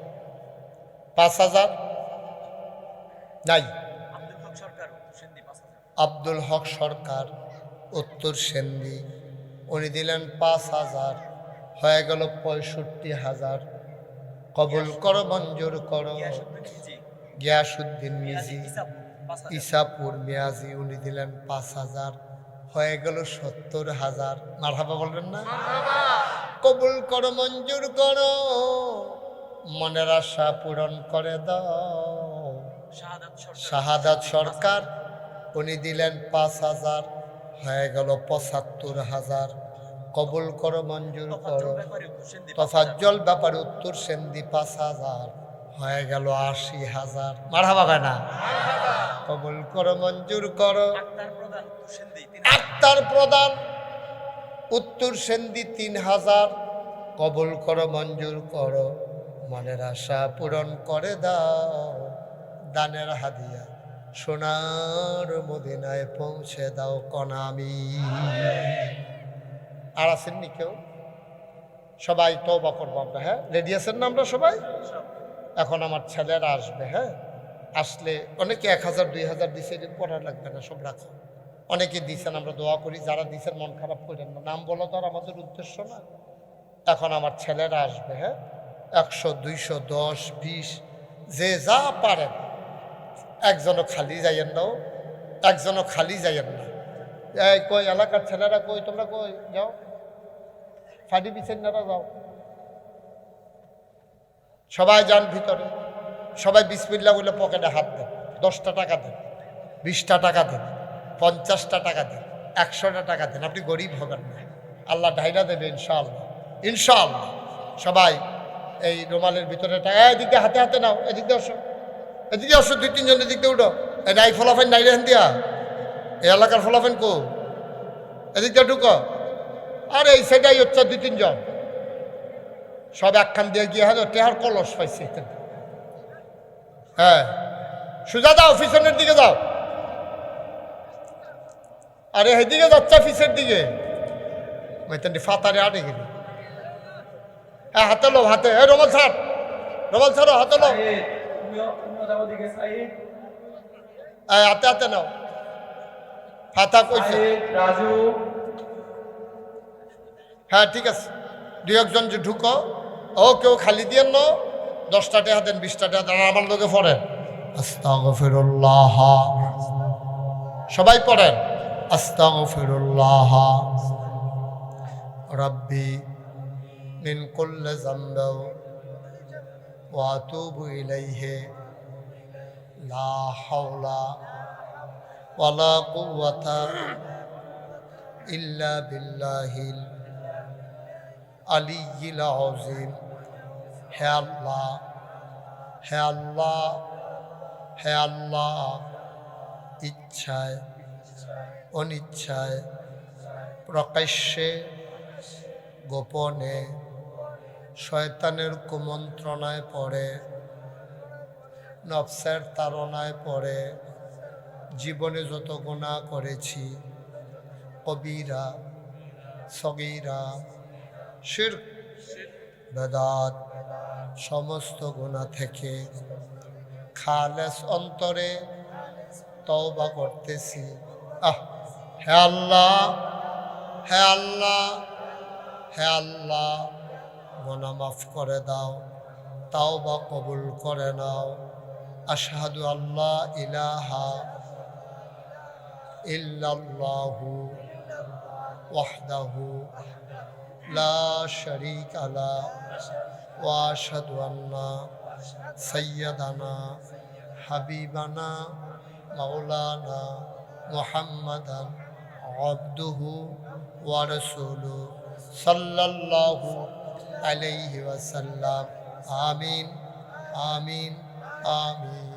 5,000 নাই। আব্দুল হক সরকার উত্তর সেন্দি, উনি দিলেন 5,000, হয়ে গেল 65,000। কবুল করো, মঞ্জুর করো। গিয়াসউদ্দিন মিজি ইসাপুর মিয়াজি, উনি দিলেন 5,000, হয়ে গেল 70,000। মারহাবা বলবেন না? কবুল করো, মঞ্জুর করো, মনের আশা পূরণ করে দাও। শাহাদাত সরকার, উনি দিলেন 5,000, হয়ে গেল 75,000। কবুল করো, মঞ্জুর করো। তোফাজ্জল ব্যাপারে উত্তর সেন্দি 5,000, হয়ে গেল 80,000। মারহাবা ভাই না? কবুল করো, মঞ্জুর করো। আক্তার প্রধান উত্তর সেন্দি 3,000, কবুল করো, মঞ্জুর করো, মনের আশা পূরণ করে দাও। দানের হাদিয়া সোনার মদিনায় পৌঁছে দাও কনামি। আর আসেননি কেউ? সবাই তওবা করবো আমরা। হ্যাঁ, রেডি আছেন না আমরা সবাই? এখন আমার ছেলেরা আসবে। হ্যাঁ, আসলে অনেকে 1,000 2,000 দিছে, পড়া লাগবে না, সব রাখো। অনেকে দিছেন, আমরা দোয়া করি। যারা দিছেন মন খারাপ করেন না, নাম বলা তো আর আমাদের উদ্দেশ্য না। এখন আমার ছেলেরা আসবে। হ্যাঁ, 100 200 10 20 যে যা পারেন। একজনও খালি যাইয়েন না, একজনও খালি যাইয়েন না। এই কই এলাকার ছেলেরা কই? তোমরা কই যাও, ফাঁড়ি বিছেনারা যাও, সবাই যান ভিতরে। সবাই বিসমিল্লাহ বলে পকেটে হাত দেন। 10টা টাকা দেন, 20টা টাকা দেন, 50টা টাকা দেন, 100টা টাকা দেন। আপনি গরিব হবেন না, আল্লাহ ঢাইরা দেবে ইনশাআল্লাহ, ইনশাআল্লাহ। সবাই এই রুমালের ভিতরে টাকা, এদিক দিয়ে হাতে হাতে নাও, এদিক দিয়ে আসো, এদিকে আসো, 2-3 জন এদিক দিয়ে উঠো। নাই ফলাফেন নাই রেহেন দিয়া, এই এলাকার ফলাফেন কো, এদিক দিয়ে ঢুকো। আর এই সেটাই হচ্ছে 2-3 জন সব একখান দিয়ে গিয়ে হয়তো টেহার কলস পাইছে। হ্যাঁ, সোজা যাও, পিছনের দিকে যাও। আরে এদিকে যাচ্ছে পিছের দিকে, ফাতারে আটে গেলি। হ্যাঁ, হাতে লো, হাতে। রোমাল ছাড়, রোমাল ছাড়ো, হাতে লো, হাতে হাতে নাও। হাতা কইছে রাজু। হ্যাঁ ঠিক আছে, 2-1 যে ঢুকো। ও কেউ খালি দিয়ে ন, 10টা টাকা দেন, 20টা টাকা দেন। আমার লোকে পড়েন আস্তাগফিরুল্লাহ, সবাই পড়েন আস্তাগফিরুল্লাহ রাব্বি মিন কুল্লি যামবি ওয়া আতুবু ইলাইহি লা হাওলা ওয়ালা কুওয়াতা ইল্লা বিল্লাহিল আলিয়্যিল আযীম। হে আল্লাহ, হে আল্লাহ, হে আল্লাহ, ইচ্ছায় অনিচ্ছায়, প্রকাশ্যে গোপনে, শয়তানের কুমন্ত্রণায় পড়ে, নফসের তাড়নায় পড়ে জীবনে যত গুনাহ করেছি, কবিরা সগীরা শিরক বেদাত সমস্ত গুনাহ থেকে খালেস অন্তরে তওবা করতেছি। হে আল্লাহ, হে আল্লাহ, হে আল্লাহ, গুনাহ মাফ করে দাও, তওবা কবুল করে নাও। আশহাদু আল্লা ইলাহা ইল্লাল্লাহু ওয়াহদাহু লা শারীকা লাহু ওয়া আশহাদু আন্না সাইয়্যিদানা হাবিবানা মাওলানা মুহাম্মাদান আবদুহু ওয়া রাসূলুহু সাল্লাল্লাহু আলাইহি ওয়াসাল্লাম। আমিন, আমিন, আমিন।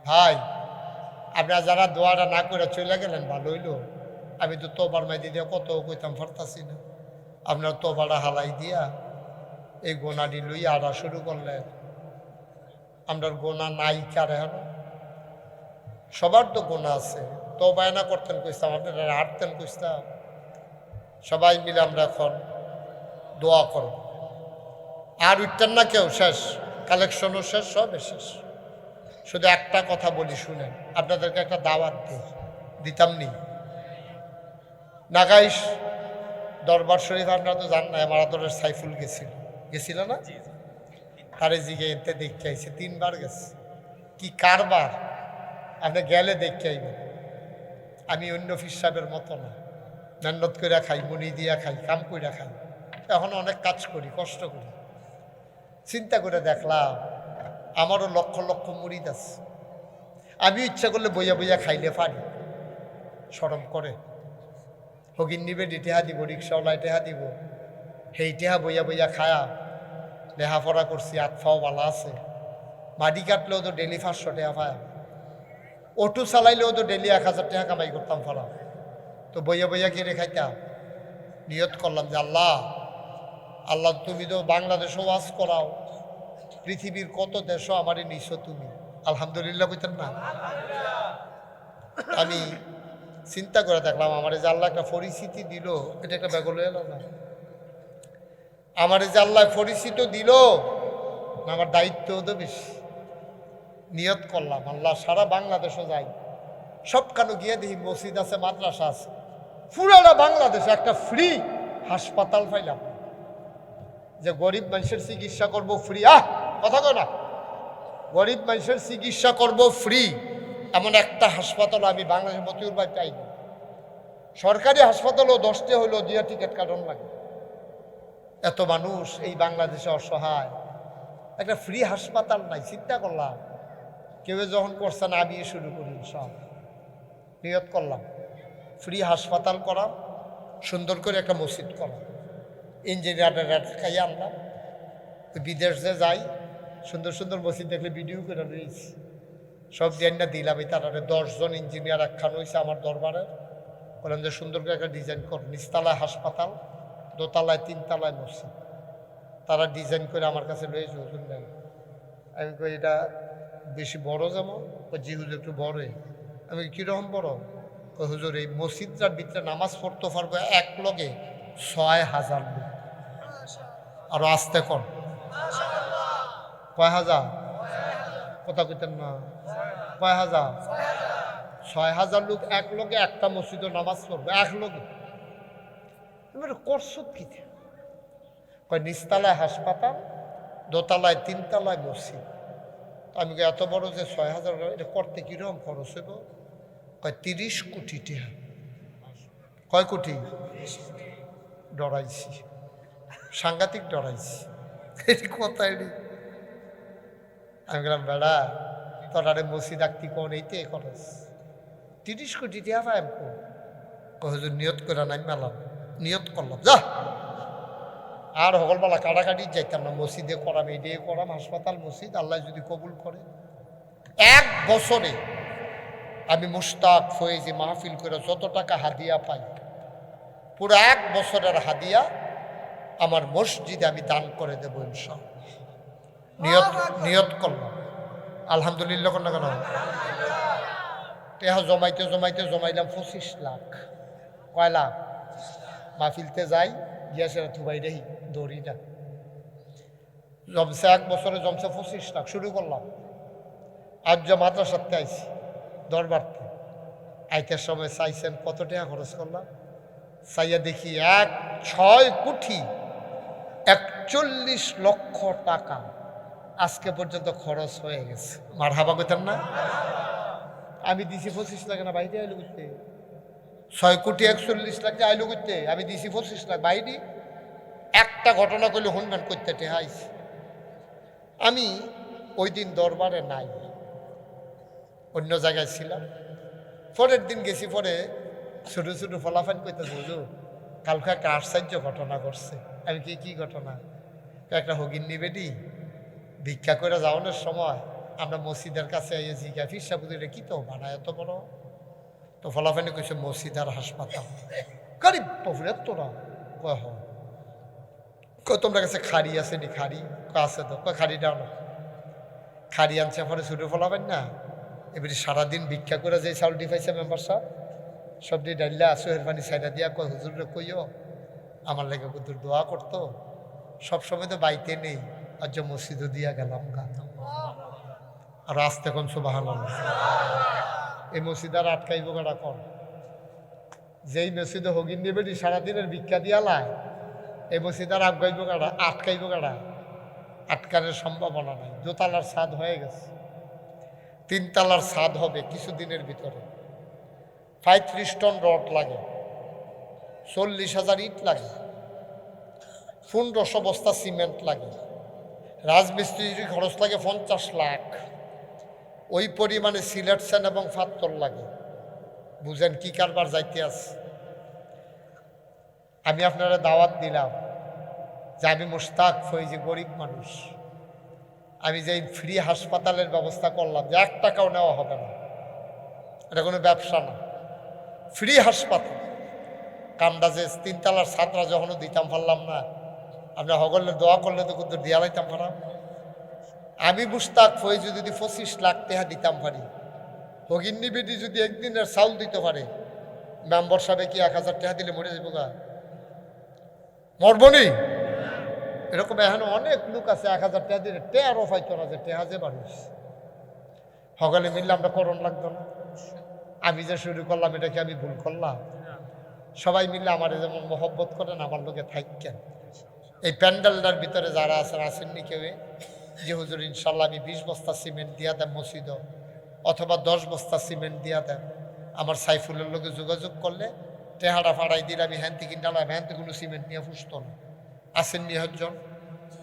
ভাই, আপনারা যারা দোয়াটা না করে চলে গেলেন ভালো হইল। আমি তো তোবার মাইদি দিয়ে কত কইতাম পারতাছি না। আপনার তোবাটা হালাই দিয়া এই গোনাটি লইয়া আড়া শুরু করলেন। আপনার গোনা নাই কারে হল, সবার তো গোনা আছে। তোবায় না করতেন কইতাম, আপনারা হাঁটতেন কইতাম। সবাই মিলে আমরা এখন দোয়া করব। আর উঠতেন না কেউ, শেষ কালেকশনও শেষ, সবে শেষ। শুধু একটা কথা বলি শুনেন, আপনাদেরকে একটা দাওয়াত দিতাম নি। নাগাইশ দরবার শরীফ আপনারা তো জান না, আমার আদরের সাইফুল গেছিল না? তারে জিগে এতে দেখতে আইছে, 3 বার গেছে। কি কারবার, আপনি গেলে দেখতে আইবেন। আমি অন্য ফির সাহেবের মতো না, মেহনত করে খাই, মনি দিয়া খাই, কাম করে খাই। এখন অনেক কাজ করি, কষ্ট করি। চিন্তা করে দেখলাম আমারও লক্ষ লক্ষ মুরিদ আছে। আমি ইচ্ছা করলে বইয়া বইয়া খাইলে পারি, শরম করে। হগিন নিবে টেহা দিব, রিক্সাওয়ালায় টেহা দিব, সেই টেহা বইয়া বইয়া খায়া লেহাপড়া করছি, আতফাও বালা আছে। মাটি কাটলেও তো ডেলি 500 টাকা পায়, অটো চালাইলেও তো ডেলি 1000 টাকা কামাই করতাম ফলা। তো বইয়া বইয়া কিনে খাইতাম। নিয়ত করলাম যে আল্লাহ, আল্লাহ তুমি তো বাংলাদেশও ওয়াজ করাও, পৃথিবীর কত দেশও আমারই নিছো তুমি, আলহামদুলিল্লাহ কইতেন না? আমি চিন্তা করে দেখলাম আমার যে আল্লাহ একটা পরিচিতি দিল, এটা একটা ব্যাগল এলো না। আমার যে আল্লাহ পরিচিত দিল না, আমার দায়িত্বও তো বেশি। নিয়ত করলাম আল্লাহ সারা বাংলাদেশও যাই, সবখানে গিয়ে দেখি মসজিদ আছে, মাদ্রাসা আছে, পুরাটা বাংলাদেশে একটা ফ্রি হাসপাতাল পাইলাম, যে গরিব মানুষের চিকিৎসা করব ফ্রি। কথা কয় না, গরিব মানুষের চিকিৎসা করব ফ্রি, এমন একটা হাসপাতাল আমি বাংলাদেশের মতিউর ভাই পাইনি। সরকারি হাসপাতালও 10টা হইলেও দিয়া টিকিট কাটন লাগে। এত মানুষ এই বাংলাদেশে অসহায়, একটা ফ্রি হাসপাতাল নাই। চিন্তা করলাম কেউ যখন করছে না, আমি শুরু করি। সব নিয়ত করলাম ফ্রি হাসপাতাল করাম, সুন্দর করে একটা মসজিদ করাম, ইঞ্জিনিয়ারের খাইয়ে আনলাম। বিদেশ যে যাই, সুন্দর সুন্দর মসজিদ দেখলে ভিডিও করে রয়েছি, সব ডিজাইনটা দিলাম। এই তারা 10 জন ইঞ্জিনিয়ার একখান হয়েছে আমার দরবারে। বললাম যে সুন্দর করে একটা ডিজাইন কর, নিচতলায় হাসপাতাল, দোতলায় 3 তলায় মসজিদ। তারা ডিজাইন করে আমার কাছে রয়েছে, হুজুর নেই। আমি কই এটা বেশি বড় যেমন? জি হুজুর একটু বড়ই। আমি কীরকম বড়? ওই হুজুর এই মসজিদটার ভিতরে নামাজ পড়তে পারবো এক লগে 6000 লোক। আরো আসতে কর, কয় হাজার? কথা কইতেন না, কয় হাজার? 6000 লোক এক লগে একটা মসজিদে নামাজ পড়বে এক লগে। করছো কি? কয় নিচতলায় হাসপাতাল, দোতলায় 3 তলায় মসজিদ। আমি এত বড় যে 6000, এটা করতে কিরকম খরচ হইব? কয় 30 কোটি টাকা। কয় কোটি? ডরাইছি, সাংঘাতিক ডরাইছি। এটি কোথায়? আমি গেলাম বেড়া, তোর আরে মসজিদ আঁকতি কোন এইতে খরচ 30 কোটি টাকা পাই। হুজুর নিয়ত করে নাই মেলাম, নিয়ত করলাম যা আর হকলবেলা কাটাকাটি যাইতাম না, মসজিদে করাম, এদিকে করাম, হাসপাতাল মসজিদ, আল্লাহ যদি কবুল করে। 1 বছরে আমি মুশতাক হয়েছি মাহফিল করে যত টাকা হাদিয়া পাই, পুরো 1 বছরের হাদিয়া আমার মসজিদে আমি দান করে দেবো ইনশাআল্লাহ। নিয়ত নিয়ত করলাম। আলহামদুলিল্লাহ করলাম কেন? টেহা জমাইতে জমাইতে জমাইলাম 25 লাখ। কয় লাখ? মাহফিলতে যাই, গিয়া সেটা থুবাই রেহি দৌড়ি না, জমছে 1 বছরে জমছে 25 লাখ। শুরু করলাম। আজ যে মাদ্রাসাতে আইছি দরবারতে, আইতের সময় চাইছেন কত টাকা খরচ করলাম, চাইয়া দেখি 6 কোটি 41 লক্ষ টাকা আজকে পর্যন্ত খরচ হয়ে গেছে। মারহাবা কইতাম না? আমি দিছি 25 লাখ, না বাইরে আইলো করতে? 6 কোটি 41 লাখ আইলো করতে, আমি দিছি 25 লাখ বাইরে। একটা ঘটনা করলে শুনবেন করতে টেহাইছি। আমি ওই দিন দরবারে নাই, অন্য জায়গায় ছিলাম। পরের দিন গেছি, পরে ছোটো ছোটো ফলাফান করতে বুঝো কালকে একটা আশ্চর্য ঘটনা ঘটছে। আমি কি ঘটনা? একটা হগিন্নি বেটি ভিক্ষা করে যাওয়ানোর সময় আমরা মসজিদের কাছে জিজ্ঞা ফিরসা বুঝি কি তো বানায় এত বড়? তো ফলাফানি কইছে মসজিদ আর হাসপাতাল। গরিব পপুলার তোরা কয় হয়, কয় তোমরা কাছে খাড়ি আছে নি? খাড়ি আছে তো, কয় খাড়ি দাও না। খাড়ি আনছে, পরে ছোটো ফলাফান না, এবারে সারাদিন ভিক্ষা করে যে চাউলটি পাইছে মেম্বার সাহেব সবটি ডাইলা সোহের পানি সাইডা দিয়া কয় হুজুরে কইও আমার লেগে কুতুর দোয়া করতো, সবসময় তো বাইতে নেই, আর যে মসজিদও দিয়া গেলাম গা। আর আসতে কোন সুবহানাল্লাহ। এই মসজিদ আর আটকাইব গাড়া কর, যেই মসজিদে হগিন নিবেটি সারাদিনের ভিক্ষা দিয়া লায়, এই মসজিদ আর আগাইব গাড়া, আটকাইব গাড়া? আটকানোর সম্ভাবনা নাই। দোতলার ছাদ হয়ে গেছে, 3 তলার ছাদ হবে কিছুদিনের ভিতরে। 35 টন রড লাগে, 40,000 ইট লাগে, 1500 বস্তা সিমেন্ট লাগে, রাজমিস্ত্রির খরচ লাগে 50 লাখ, ওই পরিমাণে সিলেকশন এবং ফাত্তর লাগে। বুঝেন কি কারবার যাইতে আছে। আমি আপনারা দাওয়াত দিলাম যে আমি মুশতাক ফৈজি, গরিব মানুষ, আমি যে ফ্রি হাসপাতালের ব্যবস্থা করলাম, যে 1 টাকাও নেওয়া হবে না, এটা কোনো ব্যবসা না, ফ্রি হাসপাতাল। কামটা যে 3 তলার ছাত্রা যখনও দিতাম পারলাম না, আপনি হগলে দোয়া করলে তো কিন্তু দিয়া লাইতাম পারাম। আমি মুশতাক ফৈজি যদি 25 লাখ টাকা দিতাম পারি, হগিন্নি বেটি যদি একদিনের চাউল দিতে পারে, মেম্বার সাহেবে কি 1000 টাকা দিলে মরে যাবো গা? মরবনি? এরকম এখন অনেক লোক আছে 1000 টাকা দিলে টেয়ারও পাইতো না, যে টেহা যে মানুষ সকলে মিললে আমরা করণ লাগতো না। আমি যে শুরু করলাম, এটা কি আমি ভুল করলাম? সবাই মিললে আমার যেমন মহব্বত করেন, আমার লোকে থাকেন। এই প্যান্ডেলটার ভিতরে যারা আছেন, আসেননি কেউ যে হুজুর ইনশাল্লাহ আমি 20 বস্তা সিমেন্ট দিয়া দেন মসজিদ, অথবা 10 বস্তা সিমেন্ট দিয়া দেন, আমার সাইফুলের লোকে যোগাযোগ করলে টেহারা ফাড়াই দিলে আমি হ্যান থেকে ডালাম, হ্যান থেকে কোনো সিমেন্ট নিয়ে ফুসত না। আসেননি হজন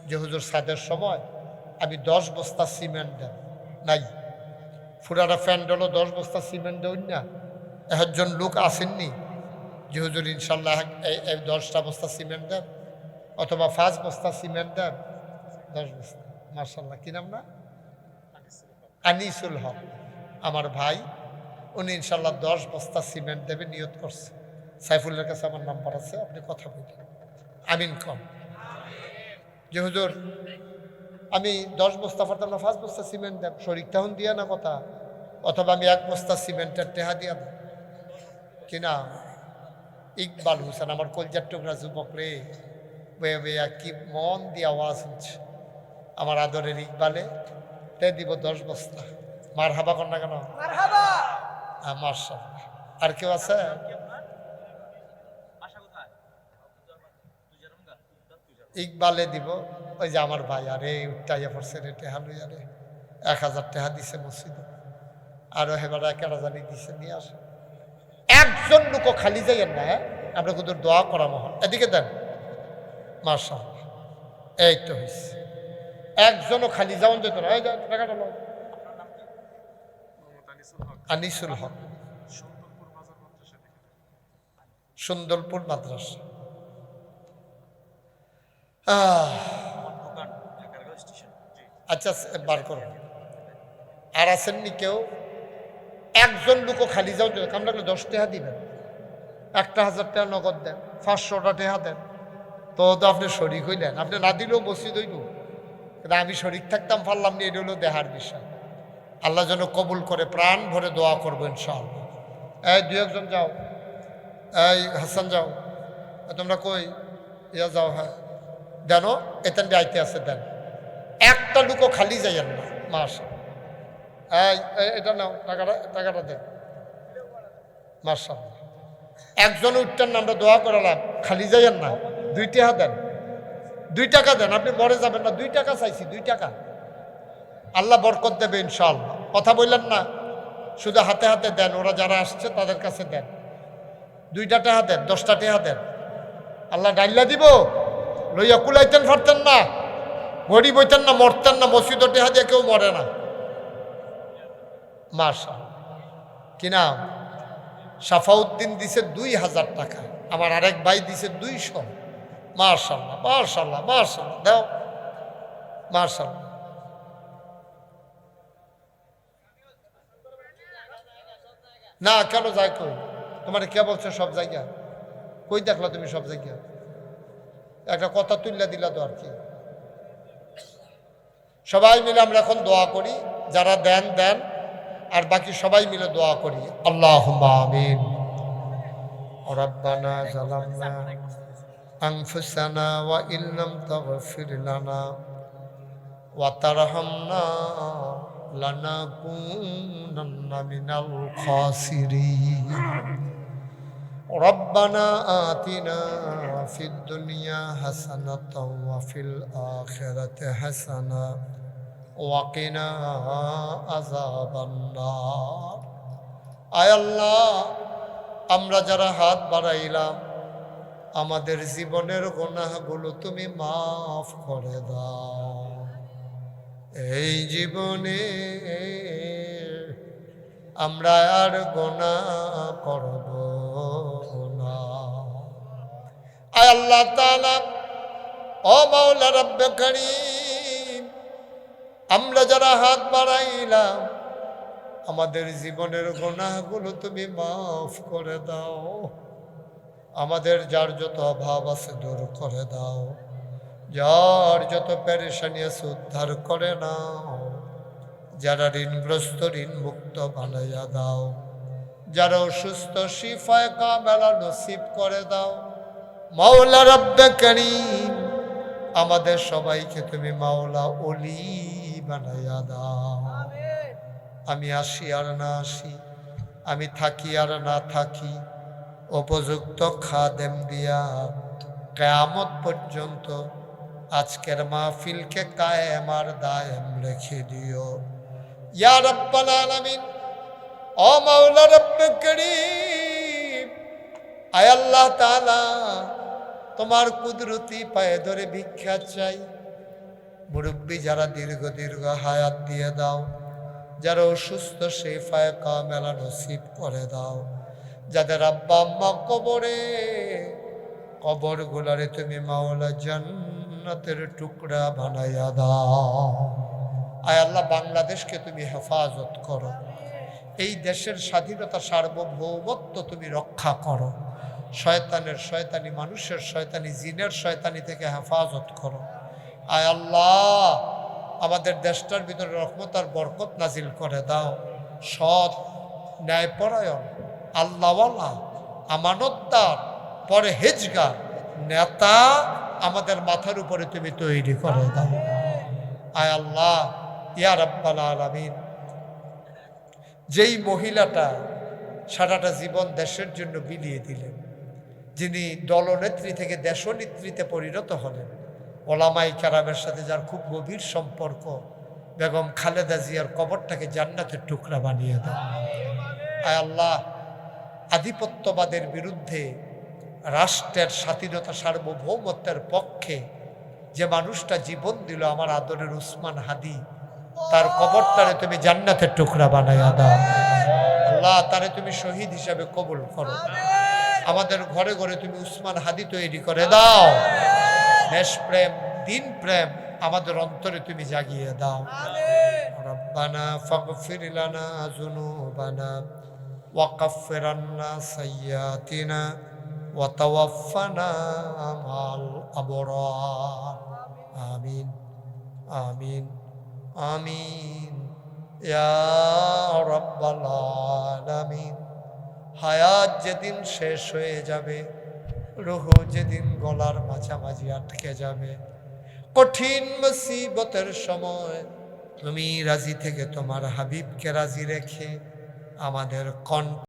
যে হুজুর সাদের সময় আমি 10 বস্তা সিমেন্ট দেন? নাই। ফুরাটা প্যান্ডেলও 10 বস্তা সিমেন্ট দেন না। একজন লোক আসেননি যে হুজুর ইনশাল্লাহ এই 10টা বস্তা সিমেন্ট দেন, অথবা 5 বস্তা সিমেন্ট দেন? 10 বস্তা। মার্শাল্লাহ, কি নাম না? আনিসুল হক আমার ভাই, উনি ইনশাল্লাহ 10 বস্তা সিমেন্ট দেবে নিয়ত করছে। সাইফুলের কাছে আমার নাম্বার আছে, আপনি কথা বলবেন। আমিন কম যে হুজুর আমি 10 বস্তা পারতাম না, 5 বস্তা সিমেন্ট দেব, শরিক তখন দিয়া না কথা, অথবা আমি 1 বস্তা সিমেন্টের টেহা দিয়া দেব কিনা। ইকবাল হোসেন আমার কলজার টুকরা যুবক রে, কি মন দিয়ে আওয়াজ হচ্ছে আমার আদরের ইকবালে, তে দিব 10 বস্তা। মার হাবা কর না কেন? মার্শাল্লাহ। আর কেউ আছে? ইকবালে দিব, ওই যে আমার ভাই, আরে উঠাইয়া পড়ছে রে টেহা লইয়া রে, 1000 টাকা দিছে মসজিদ, আরো হেবার 1000 দিছে, নিয়ে আসে। একজন লোক খালি যাইয়েন না, হ্যাঁ আমরা কিন্তু দোয়া করা মহন, এদিকে দেন। মাশাআল্লাহ, এই তো হয়েছে। একজনও খালি যাওয়ান যেত না। টাকাটা লো। আনিসুল হক, সুন্দরপুর মাদ্রাসা। আচ্ছা বার করো। আর আসেননি কেউ? একজন লোকও খালি যাও, কাম লাগলে 10 টাকা দিবেন, 1000 টাকা নগদ দেন, 500টা টাকা দেন, তো আপনি শরিক হইলেন, আপনি না দিলেও মসজিদ হইল, কিন্তু আমি শরিক থাকতাম পারলাম না, এটা হলো দেহার বিষয়। আল্লাহ যেন কবুল করে, প্রাণ ভরে দোয়া করবো ইনশাআল্লাহ। এই দুই একজন যাও, এই হাসান যাও, তোমরা কই ইয়া যাও, হ্যাঁ দেন, এতেন আইতে আছে দেন, একটা লুকো খালি যাইয়েন না মাশা। এটা নাও, টাকাটা দেন মাশা। একজন উঠতেন না, আমরা দোয়া করালাম, খালি যাইয়েন না, 2 টাকা দেন, 2 টাকা দেন, আপনি মরে যাবেন না। 2 টাকা চাইছি, 2 টাকা, আল্লাহ বরকত দেবে ইনশাআল্লাহ। কথা বললেন না, শুধু হাতে হাতে দেন, ওরা যারা আসছে তাদের কাছে দেন, 2টা টাকা দেন, 10টা টাকা দেন, আল্লাহ ডাইল্লা দিব। লইয়া কুলাইতেন ফারতেন না, গরিব হইতেন না, মরতেন না, মসজিদ টেহা দিয়ে কেউ মরে না মাশা। কি নাম? সাফাউদ্দিন দিছে 2000 টাকা, আমার আরেক ভাই দিছে 200। মাশাল্লাহ মাশাল্লাহ মাশাল্লাহ, দাও মাশাল্লাহ। না কেন যায় কই? তোমার কে বলছে সব জায়গা? কই দেখলা তুমি সব জায়গা? একটা কথা তুললে দিলা তো আর কি। সবাই মিলে আমরা এখন দোয়া করি, যারা দেন দেন, আর বাকি সবাই মিলে দোয়া করি। আল্লাহুম্মা আমিন। রব্বানা যালামনা আনফুসানা ওয়া ইল্লাম তাগফির লানা ওয়া তারহামনা লানাকুনান্না মিনাল খাসিরিন। রব্বানা আতিনা ফিদ দুনিয়া হাসানাতাও ওয়া ফিল আখিরাতি হাসানা ওয়া কিনা আযাবান নার। আয় আল্লাহ, আমরা যারা হাত বাড়াইলাম, আমাদের জীবনের গুনাহগুলো তুমি মাফ করে দাও। এই জীবনে আমরা আর গুনাহ করব না। আয় আল্লাহ তাআলা, ও মাওলা রব্বে করিম, আমরা যারা হাত বাড়াইলাম, আমাদের জীবনের গুনাহগুলো তুমি মাফ করে দাও। আমাদের যার যত অভাব আছে দূর করে দাও, যার যত পেরেশানি আছে উদ্ধার করে নাও, যারা ঋণগ্রস্ত ঋণ মুক্ত বানাইয়া দাও, যারা অসুস্থ শিফায়ে কামেলা নসিব করে দাও। মাওলা রব্বে করিম, আমাদের সবাইকে তুমি মাওলা ওলি বানাইয়া দাও। আমি আসি আর না আসি, আমি থাকি আর না থাকি, উপযুক্ত খাদেম দিয়া কিয়ামত পর্যন্ত আজকের মাহফিলকে কায়েম আর দায়েম রেখে দিও ইয়া রাব্বাল আলামিন। ও মাওলা রব্বে করিম, আয় আল্লাহ তাআলা, তোমার কুদরতি পায়ে ধরে ভিক্ষা চাই। মুরব্বী যারা দীর্ঘ দীর্ঘ হায়াত দিয়ে দাও, যারা অসুস্থ শিফায়ে কামেলা নসিব করে দাও, যাদের আব্বা আম্মা কবরে, কবর গুলারে তুমি মাওলা জান্নাতের টুকরা বানাইয়া দাও। আয় আল্লাহ, বাংলাদেশকে তুমি হেফাজত করো, এই দেশের স্বাধীনতা সার্বভৌমত্ব তুমি রক্ষা করো, শয়তানের শয়তানি, মানুষের শয়তানি, জিনের শয়তানি থেকে হেফাজত করো। আয় আল্লাহ, আমাদের দেশটার ভিতরে রহমত আর বরকত নাজিল করে দাও। সৎ, ন্যায়পরায়ণ, আল্লাহওয়ালা, আমানতদার, পরহেজগার নেতা আমাদের মাথার উপরে তুমি তৈরি করে দাও। আয় আল্লাহ, ইয়া রাব্বাল আলামিন, যেই মহিলাটা সারাটা জীবন দেশের জন্য বিলিয়ে দিলেন, যিনি দলনেত্রী থেকে দেশনেত্রীতে পরিণত হলেন, ওলামাই কেরামের সাথে যার খুব গভীর সম্পর্ক, বেগম খালেদা জিয়ার কবরটাকে জান্নাতের টুকরা বানিয়ে দাও। আয় আল্লাহ, আধিপত্যবাদের বিরুদ্ধে, রাষ্ট্রের স্বাধীনতা সার্বভৌমত্বের পক্ষে যে মানুষটা জীবন দিল, আমার আদরের উসমান হাদি, তার কবরটারে তুমি জান্নাতের টুকরা বানাইয়া দাও। আল্লাহ, তারে তুমি শহীদ হিসাবে কবুল করো। আমাদের ঘরে ঘরে তুমি উসমান হাদি তৈরি করে দাও। দেশপ্রেম, দিন প্রেম আমাদের অন্তরে তুমি জাগিয়ে দাও। রব্বানা ফাগফির লানা যুনুবানা ওয়া কাফফির আন্না সাইয়্যাতিনা ওয়া তাওয়াফানা মাল আবরার। আমিন আমিন আমিন ইয়া রাব্বাল আলামিন। হায়াত যেদিন শেষ হয়ে যাবে, রুহ যেদিন গলার মাঝামাঝি আটকে যাবে, কঠিন মুসিবতের সময় তুমি রাজি থেকে তোমার হাবিবকে রাজি রেখে আমাদের কণ্ঠ